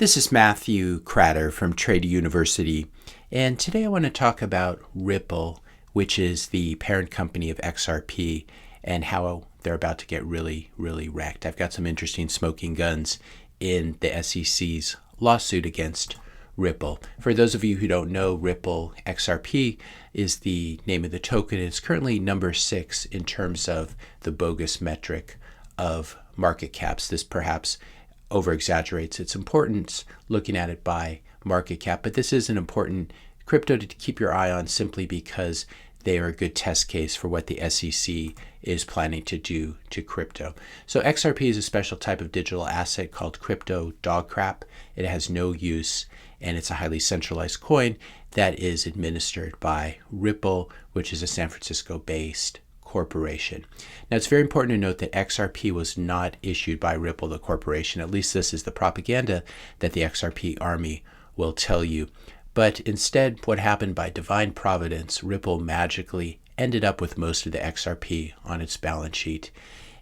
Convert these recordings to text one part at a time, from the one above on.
This is Matthew Cratter from Trade University, and today I want to talk about Ripple, which is the parent company of XRP, and how they're about to get really wrecked. I've got some interesting smoking guns in the SEC's lawsuit against Ripple. For those of you who don't know, Ripple XRP is the name of the token. It's currently number 6 in terms of the bogus metric of market caps. This perhaps over-exaggerates its importance looking at it by market cap, but this is an important crypto to keep your eye on simply because they are a good test case for what the SEC is planning to do to crypto. So XRP is a special type of digital asset called crypto dog crap. It has no use, and it's a highly centralized coin that is administered by Ripple, which is a San Francisco-based corporation. Now, it's very important to note that XRP was not issued by Ripple, the corporation. At least this is the propaganda that the XRP army will tell you. But instead, what happened by divine providence, Ripple magically ended up with most of the XRP on its balance sheet.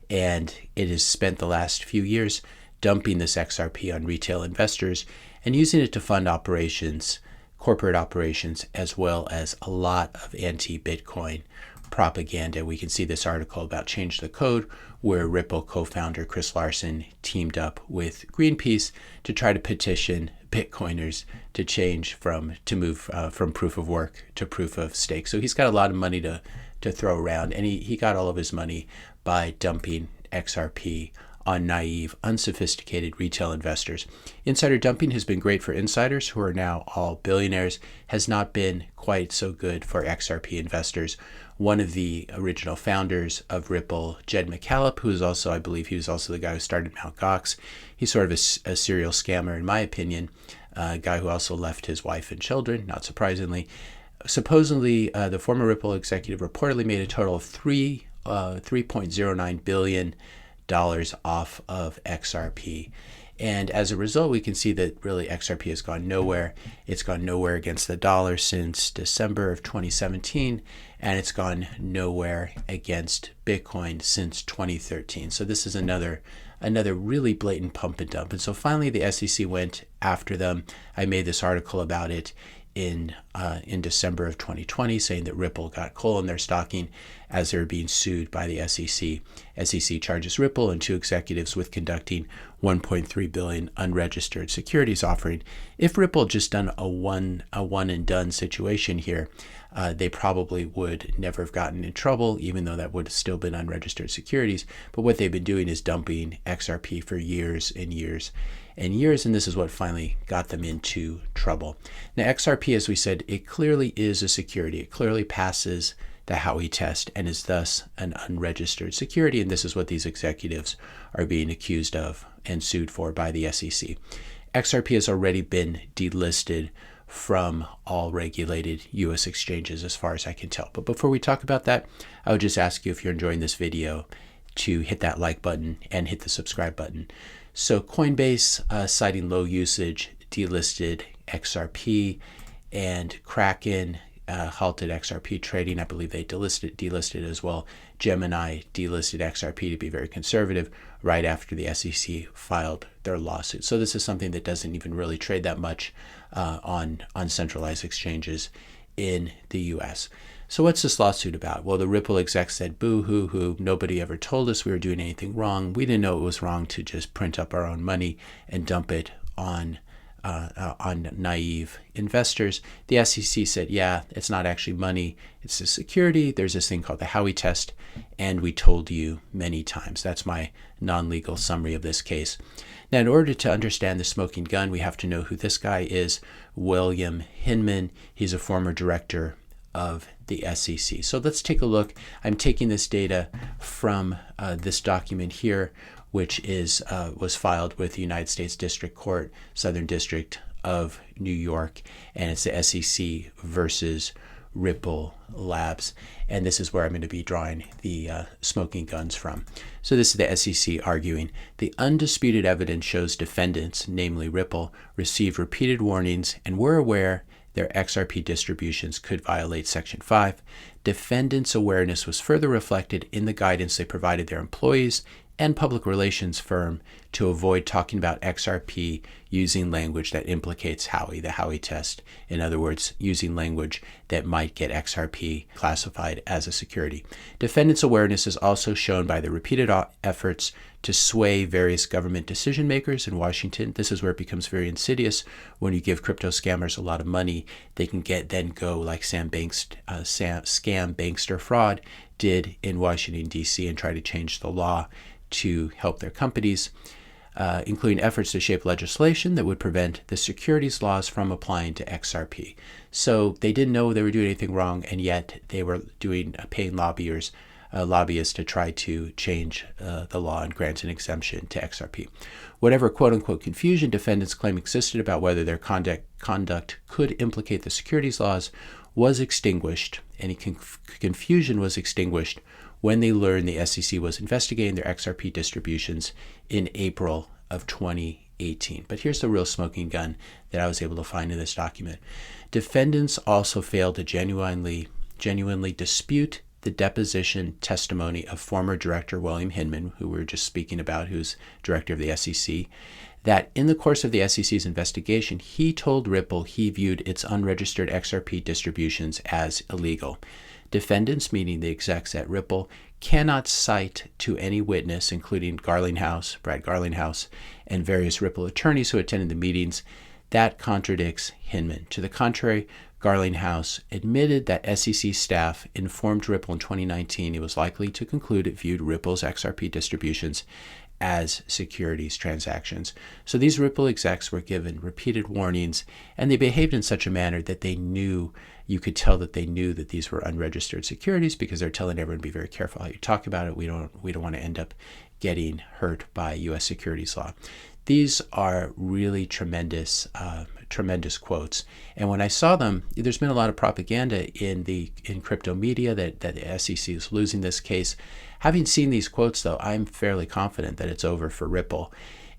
And it has spent the last few years dumping this XRP on retail investors and using it to fund operations, corporate operations, as well as a lot of anti-Bitcoin propaganda. We can see this article about Change the Code, where Ripple co-founder Chris Larsen teamed up with Greenpeace to try to petition Bitcoiners to move from proof of work to proof of stake. So he's got a lot of money to throw around, and he got all of his money by dumping XRP on naive, unsophisticated retail investors. Insider dumping has been great for insiders who are now all billionaires, has not been quite so good for XRP investors. One of the original founders of Ripple, Jed McCaleb, who is also, I believe he was also the guy who started Mt. Gox. He's sort of a serial scammer, in my opinion, a guy who also left his wife and children, not surprisingly. Supposedly, the former Ripple executive reportedly made a total of $3.09 billion off of XRP. And as a result, we can see that really XRP has gone nowhere. It's gone nowhere against the dollar since December of 2017, and it's gone nowhere against Bitcoin since 2013. So this is another really blatant pump and dump. And so finally, the SEC went after them. I made this article about it in December of 2020, saying that Ripple got coal in their stocking as they're being sued by the SEC. SEC charges Ripple and 2 executives with conducting $1.3 billion unregistered securities offering. If Ripple had just done a one and done situation here, they probably would never have gotten in trouble, even though that would have still been unregistered securities. But what they've been doing is dumping XRP for years and years and years, and this is what finally got them into trouble. Now, XRP, as we said, it clearly is a security. It clearly passes the Howey test and is thus an unregistered security, and this is what these executives are being accused of and sued for by the SEC. XRP has already been delisted from all regulated U.S. exchanges as far as I can tell. But before we talk about that, I would just ask you, if you're enjoying this video, to hit that like button and hit the subscribe button. So Coinbase, citing low usage, delisted XRP, and Kraken halted XRP trading. I believe they delisted as well. Gemini delisted XRP to be very conservative right after the SEC filed their lawsuit. So this is something that doesn't even really trade that much on centralized exchanges in the U.S. So what's this lawsuit about? Well, the Ripple exec said, boo-hoo-hoo, nobody ever told us we were doing anything wrong. We didn't know it was wrong to just print up our own money and dump it on naive investors. The SEC said, yeah, it's not actually money, it's a security. There's this thing called the Howey test, and we told you many times. That's my non-legal summary of this case. Now, in order to understand the smoking gun, we have to know who this guy is, William Hinman. He's a former director of the SEC. So let's take a look. I'm taking this data from this document here, which was filed with the United States District Court, Southern District of New York, and it's the SEC versus Ripple Labs. And this is where I'm going to be drawing the smoking guns from. So this is the SEC arguing, the undisputed evidence shows defendants, namely Ripple, received repeated warnings and were aware their XRP distributions could violate Section 5. Defendants' awareness was further reflected in the guidance they provided their employees and public relations firm to avoid talking about XRP using language that implicates Howey, the Howey test. In other words, using language that might get XRP classified as a security. Defendants' awareness is also shown by the repeated efforts to sway various government decision makers in Washington. This is where it becomes very insidious. When you give crypto scammers a lot of money, they can then go like scam bankster fraud did in Washington, D.C. and try to change the law to help their companies, including efforts to shape legislation that would prevent the securities laws from applying to XRP. So they didn't know they were doing anything wrong, and yet they were paying lobbyists to try to change the law and grant an exemption to XRP. Whatever quote-unquote confusion defendants claim existed about whether their conduct could implicate the securities laws was extinguished. Any confusion was extinguished when they learned the SEC was investigating their XRP distributions in April of 2018. But here's the real smoking gun that I was able to find in this document. Defendants also failed to genuinely dispute the deposition testimony of former director William Hinman, who we were just speaking about, who's director of the SEC, that in the course of the SEC's investigation, he told Ripple he viewed its unregistered XRP distributions as illegal. Defendants, meaning the execs at Ripple, cannot cite to any witness, including Brad Garlinghouse, and various Ripple attorneys who attended the meetings, that contradicts Hinman. To the contrary, Garlinghouse admitted that SEC staff informed Ripple in 2019 it was likely to conclude it viewed Ripple's XRP distributions as securities transactions. So these Ripple execs were given repeated warnings, and they behaved in such a manner that you could tell that they knew that these were unregistered securities, because they're telling everyone to be very careful how you talk about it. We don't want to end up getting hurt by U.S. securities law. These are really tremendous quotes. And when I saw them, there's been a lot of propaganda in crypto media that the SEC is losing this case. Having seen these quotes, though, I'm fairly confident that it's over for Ripple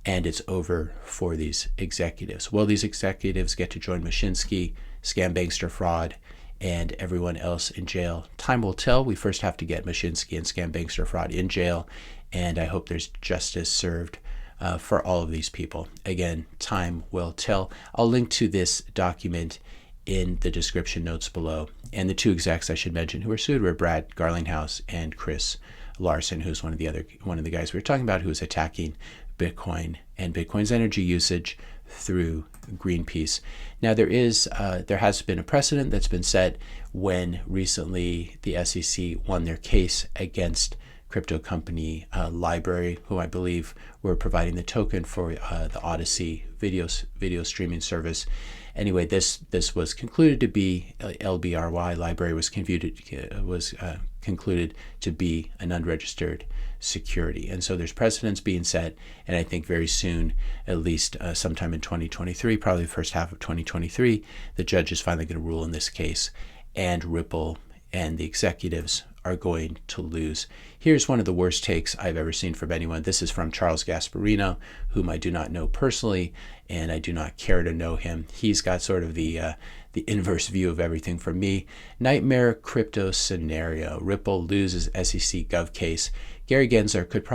and it's over for these executives. Will these executives get to join Mashinsky, scam bankster fraud, and everyone else in jail? Time will tell. We first have to get Mashinsky and scam bankster fraud in jail, and I hope there's justice served for all of these people. Again, time will tell. I'll link to this document in the description notes below. And the two execs I should mention who were sued were Brad Garlinghouse and Chris Larson, who's one of the guys we were talking about, who was attacking Bitcoin and Bitcoin's energy usage through Greenpeace. Now there has been a precedent that's been set when recently the SEC won their case against crypto company Library, who I believe were providing the token for the Odyssey video streaming service. Anyway, this was concluded to be LBRY. Library was concluded to be an unregistered security, and so there's precedents being set, and I think very soon, at least sometime in 2023, probably the first half of 2023, the judge is finally going to rule in this case, and Ripple and the executives are going to lose. Here's one of the worst takes I've ever seen from anyone. This is from Charles Gasparino, whom I do not know personally, and I do not care to know him. He's got sort of the inverse view of everything from me. Nightmare crypto scenario. Ripple loses SEC Gov case. Gary Gensler could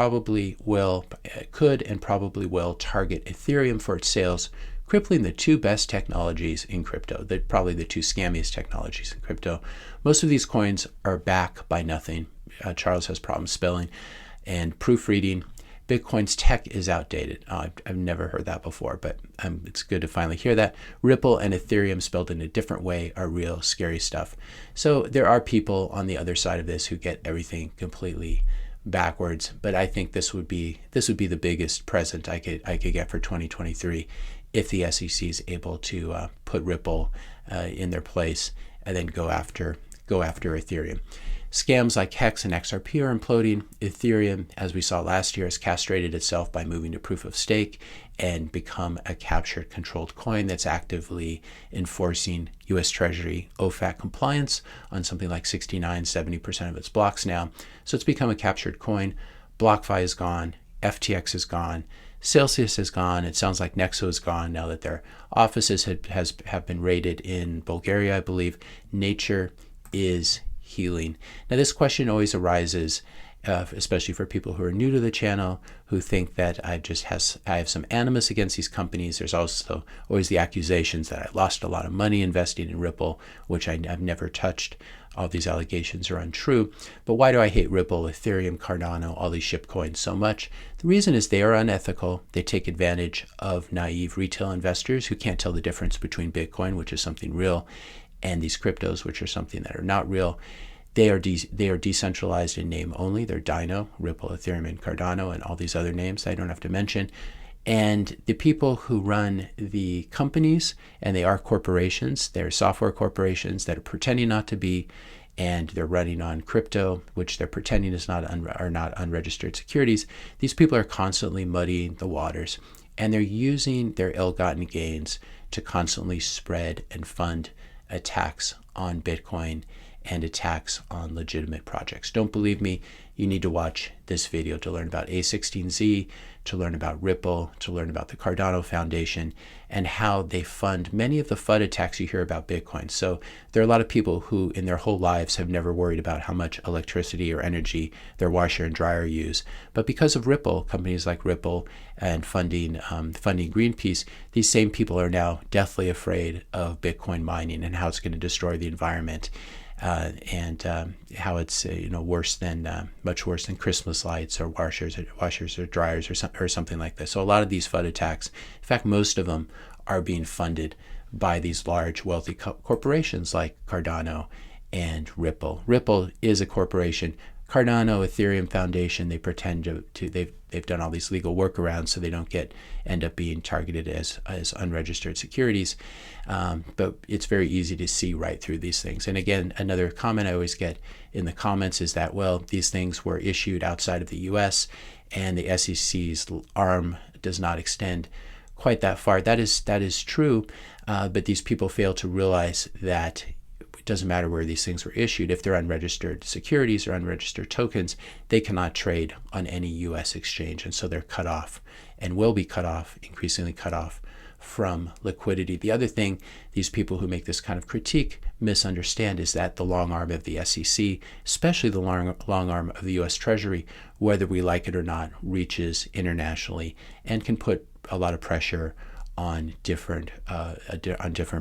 and probably will target Ethereum for its sales, crippling the two best technologies in crypto, probably the two scammiest technologies in crypto. Most of these coins are back by nothing. Charles has problems spelling and proofreading. Bitcoin's tech is outdated. I've never heard that before, but it's good to finally hear that. Ripple and Ethereum spelled in a different way are real scary stuff. So there are people on the other side of this who get everything completely backwards, but I think this would be the biggest present I could get for 2023 if the SEC is able to put Ripple in their place and then go after Ethereum. Scams like Hex and XRP are imploding. Ethereum, as we saw last year, has castrated itself by moving to proof of stake and become a captured controlled coin that's actively enforcing U.S. Treasury OFAC compliance on something like 69-70% of its blocks now. So it's become a captured coin. BlockFi is gone. FTX is gone. Celsius is gone. It sounds like Nexo is gone now that their offices have been raided in Bulgaria, I believe. Nature is healing. Now, this question always arises especially for people who are new to the channel, who think that I have some animus against these companies. There's also always the accusations that I lost a lot of money investing in Ripple, which I've never touched. All these allegations are untrue. But why do I hate Ripple, Ethereum, Cardano, all these shit coins so much? The reason is they are unethical. They take advantage of naive retail investors who can't tell the difference between Bitcoin, which is something real, and these cryptos, which are something that are not real. They are decentralized in name only. They're Dino, Ripple, Ethereum, and Cardano, and all these other names I don't have to mention. And the people who run the companies, and they are corporations, they're software corporations that are pretending not to be, and they're running on crypto, which they're pretending are not unregistered securities. These people are constantly muddying the waters, and they're using their ill-gotten gains to constantly spread and fund attacks on Bitcoin and attacks on legitimate projects. Don't believe me? You need to watch this video to learn about A16Z, to learn about Ripple, to learn about the Cardano Foundation, and how they fund many of the FUD attacks you hear about Bitcoin. So there are a lot of people who in their whole lives have never worried about how much electricity or energy their washer and dryer use. But because of Ripple, companies like Ripple and funding Greenpeace, these same people are now deathly afraid of Bitcoin mining and how it's going to destroy the environment. And how it's much worse than Christmas lights or washers or dryers or something like this. So a lot of these FUD attacks, in fact, most of them are being funded by these large wealthy corporations like Cardano and Ripple. Ripple is a corporation. Cardano, Ethereum Foundation, they pretend they've done all these legal workarounds so they don't end up being targeted as unregistered securities. But it's very easy to see right through these things. And again, another comment I always get in the comments is that, well, these things were issued outside of the US and the SEC's arm does not extend quite that far. That is true, but these people fail to realize that it doesn't matter where these things were issued. If they're unregistered securities or unregistered tokens, they cannot trade on any US exchange. And so they're cut off and will be cut off, increasingly cut off from liquidity. The other thing these people who make this kind of critique misunderstand is that the long arm of the SEC, especially the long arm of the US Treasury, whether we like it or not, reaches internationally and can put a lot of pressure on different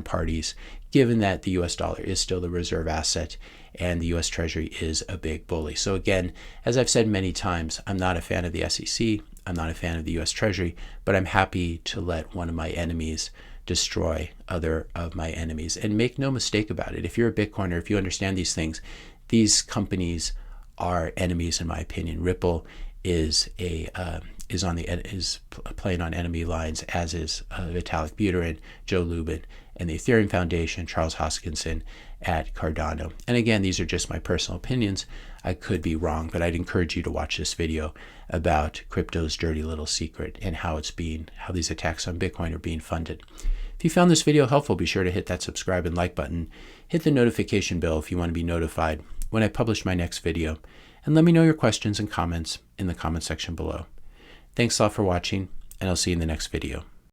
parties, given that the US dollar is still the reserve asset and the US Treasury is a big bully. So again, as I've said many times, I'm not a fan of the SEC, I'm not a fan of the US Treasury, but I'm happy to let one of my enemies destroy other of my enemies. And make no mistake about it, if you're a Bitcoiner, if you understand these things, these companies are enemies in my opinion. Ripple is playing on enemy lines, as is Vitalik Buterin, Joe Lubin, and the Ethereum Foundation, Charles Hoskinson at Cardano. And again, these are just my personal opinions. I could be wrong, but I'd encourage you to watch this video about crypto's dirty little secret and how these attacks on Bitcoin are being funded. If you found this video helpful, be sure to hit that subscribe and like button. Hit the notification bell if you want to be notified when I publish my next video. And let me know your questions and comments in the comment section below. Thanks a lot for watching, and I'll see you in the next video.